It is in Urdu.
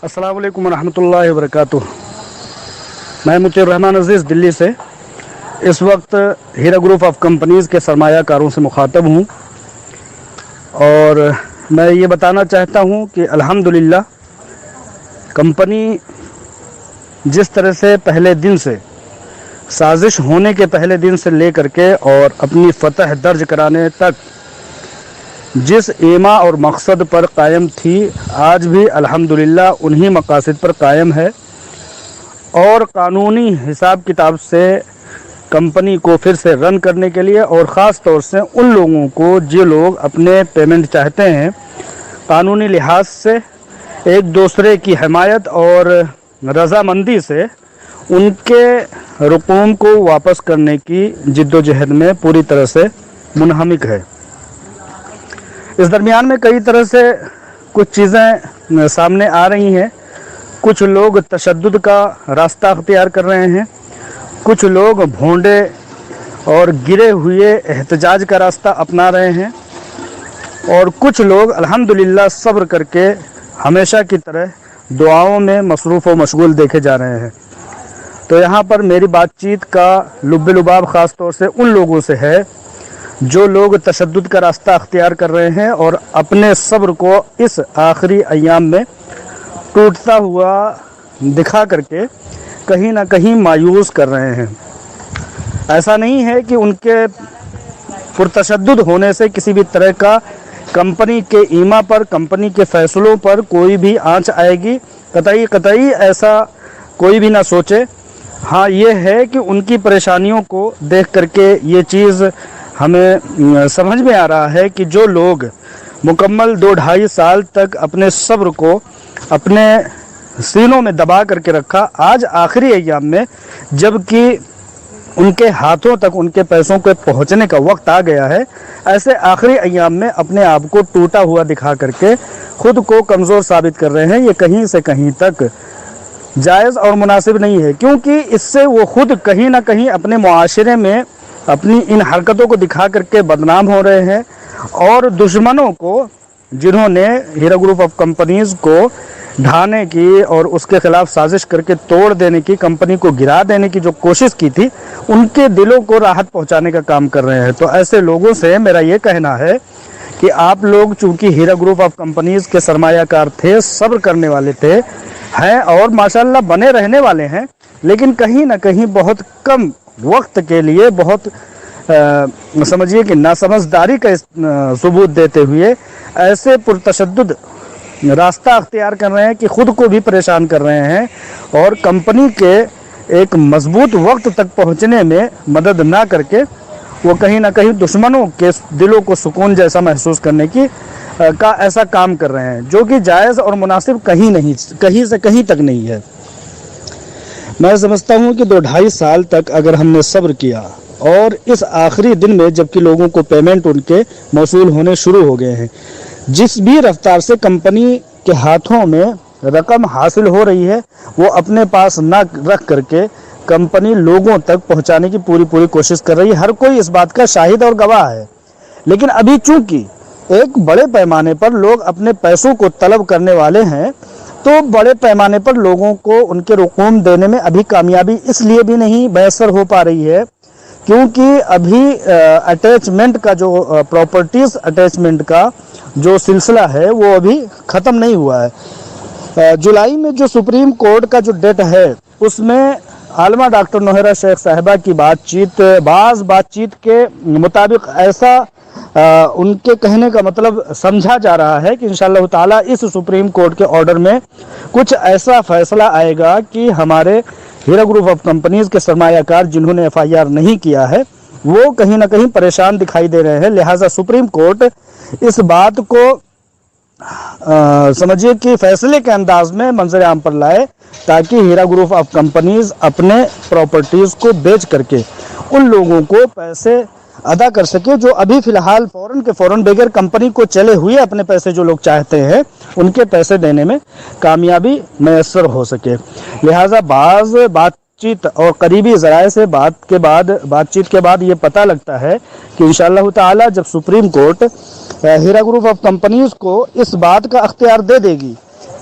السلام علیکم ورحمۃ اللہ وبرکاتہ۔ میں مطیع الرحمان عزیز دلی سے اس وقت ہیرا گروپ آف کمپنیز کے سرمایہ کاروں سے مخاطب ہوں، اور میں یہ بتانا چاہتا ہوں کہ الحمدللہ کمپنی جس طرح سے پہلے دن سے سازش ہونے کے پہلے دن سے لے کر کے اور اپنی فتح درج کرانے تک جس ایما اور مقصد پر قائم تھی، آج بھی الحمدللہ انہی مقاصد پر قائم ہے، اور قانونی حساب کتاب سے کمپنی کو پھر سے رن کرنے کے لیے، اور خاص طور سے ان لوگوں کو جو لوگ اپنے پیمنٹ چاہتے ہیں، قانونی لحاظ سے ایک دوسرے کی حمایت اور رضامندی سے ان کے رقوم کو واپس کرنے کی جد و جہد میں پوری طرح سے منہمک ہے۔ اس درمیان میں کئی طرح سے کچھ چیزیں سامنے آ رہی ہیں۔ کچھ لوگ تشدد کا راستہ اختیار کر رہے ہیں، کچھ لوگ بھونڈے اور گرے ہوئے احتجاج کا راستہ اپنا رہے ہیں، اور کچھ لوگ الحمدللہ صبر کر کے ہمیشہ کی طرح دعاؤں میں مصروف و مشغول دیکھے جا رہے ہیں۔ تو یہاں پر میری بات چیت کا لب لباب خاص طور سے ان لوگوں سے ہے جو لوگ تشدد کا راستہ اختیار کر رہے ہیں اور اپنے صبر کو اس آخری ایام میں ٹوٹتا ہوا دکھا کر کے کہیں نہ کہیں مایوس کر رہے ہیں۔ ایسا نہیں ہے کہ ان کے پرتشدد ہونے سے کسی بھی طرح کا کمپنی کے ایما پر، کمپنی کے فیصلوں پر کوئی بھی آنچ آئے گی، قطعی ایسا کوئی بھی نہ سوچے۔ ہاں، یہ ہے کہ ان کی پریشانیوں کو دیکھ کر کے یہ چیز ہمیں سمجھ میں آ رہا ہے کہ جو لوگ مکمل 2-2.5 سال تک اپنے صبر کو اپنے سینوں میں دبا کر کے رکھا، آج آخری ایام میں جب کہ ان کے ہاتھوں تک ان کے پیسوں کے پہنچنے کا وقت آ گیا ہے، ایسے آخری ایام میں اپنے آپ کو ٹوٹا ہوا دکھا کر کے خود کو کمزور ثابت کر رہے ہیں، یہ کہیں سے کہیں تک جائز اور مناسب نہیں ہے، کیونکہ اس سے وہ خود کہیں نہ کہیں اپنے معاشرے میں اپنی ان حرکتوں کو دکھا کر کے بدنام ہو رہے ہیں، اور دشمنوں کو، جنہوں نے ہیرا گروپ آف کمپنیز کو ڈھانے کی اور اس کے خلاف سازش کر کے توڑ دینے کی، کمپنی کو گرا دینے کی جو کوشش کی تھی، ان کے دلوں کو راحت پہنچانے کا کام کر رہے ہیں۔ تو ایسے لوگوں سے میرا یہ کہنا ہے کہ آپ لوگ چونکہ ہیرا گروپ آف کمپنیز کے سرمایہ کار تھے، صبر کرنے والے تھے، ہیں اور ماشاءاللہ بنے رہنے والے ہیں، لیکن کہیں نہ کہیں بہت کم وقت کے لیے بہت سمجھیے کہ ناسمجھداری کا ثبوت دیتے ہوئے ایسے پرتشدد راستہ اختیار کر رہے ہیں کہ خود کو بھی پریشان کر رہے ہیں، اور کمپنی کے ایک مضبوط وقت تک پہنچنے میں مدد نہ کر کے وہ کہیں نہ کہیں دشمنوں کے دلوں کو سکون جیسا محسوس کرنے کی کا ایسا کام کر رہے ہیں، جو کہ جائز اور مناسب کہیں سے کہیں تک نہیں ہے۔ میں سمجھتا ہوں کہ 2-2.5 سال تک اگر ہم نے صبر کیا، اور اس آخری دن میں جبکہ لوگوں کو پیمنٹ ان کے موصول ہونے شروع ہو گئے ہیں، جس بھی رفتار سے کمپنی کے ہاتھوں میں رقم حاصل ہو رہی ہے، وہ اپنے پاس نہ رکھ کر کے کمپنی لوگوں تک پہنچانے کی پوری کوشش کر رہی ہے۔ ہر کوئی اس بات کا شاہد اور گواہ ہے، لیکن ابھی چونکہ ایک بڑے پیمانے پر لوگ اپنے پیسوں کو طلب کرنے والے ہیں، تو بڑے پیمانے پر لوگوں کو ان کے رقوم دینے میں ابھی کامیابی اس لیے بھی نہیں میسر ہو پا رہی ہے کیونکہ ابھی اٹیچمنٹ کا جو پراپرٹیز اٹیچمنٹ کا جو سلسلہ ہے وہ ابھی ختم نہیں ہوا ہے۔ جولائی میں جو سپریم کورٹ کا جو ڈیٹ ہے، اس میں عالمہ ڈاکٹر نوہرہ شیخ صاحبہ کی بعض بات چیت کے مطابق ایسا ان کے کہنے کا مطلب سمجھا جا رہا ہے کہ انشاءاللہ تعالیٰ اس سپریم کورٹ کے آرڈر میں کچھ ایسا فیصلہ آئے گا کہ ہمارے ہیرا گروپ آف کمپنیز کے سرمایہ کار جنہوں نے FIR نہیں کیا ہے، وہ کہیں نہ کہیں پریشان دکھائی دے رہے ہیں۔ لہٰذا سپریم کورٹ اس بات کو سمجھیے کہ فیصلے کے انداز میں منظر عام پر لائے، تاکہ ہیرا گروپ آف کمپنیز اپنے پراپرٹیز کو بیچ کر کے ان لوگوں کو پیسے ادا کر سکے جو ابھی فی الحال فوراً کے فوراً بغیر کمپنی کو چلے ہوئے اپنے پیسے جو لوگ چاہتے ہیں ان کے پیسے دینے میں کامیابی میسر ہو سکے۔ لہٰذا بعض بات چیت اور قریبی ذرائع سے بات چیت کے بعد یہ پتہ لگتا ہے کہ انشاءاللہ تعالی جب سپریم کورٹ ہیرا گروپ آف کمپنیز کو اس بات کا اختیار دے دے گی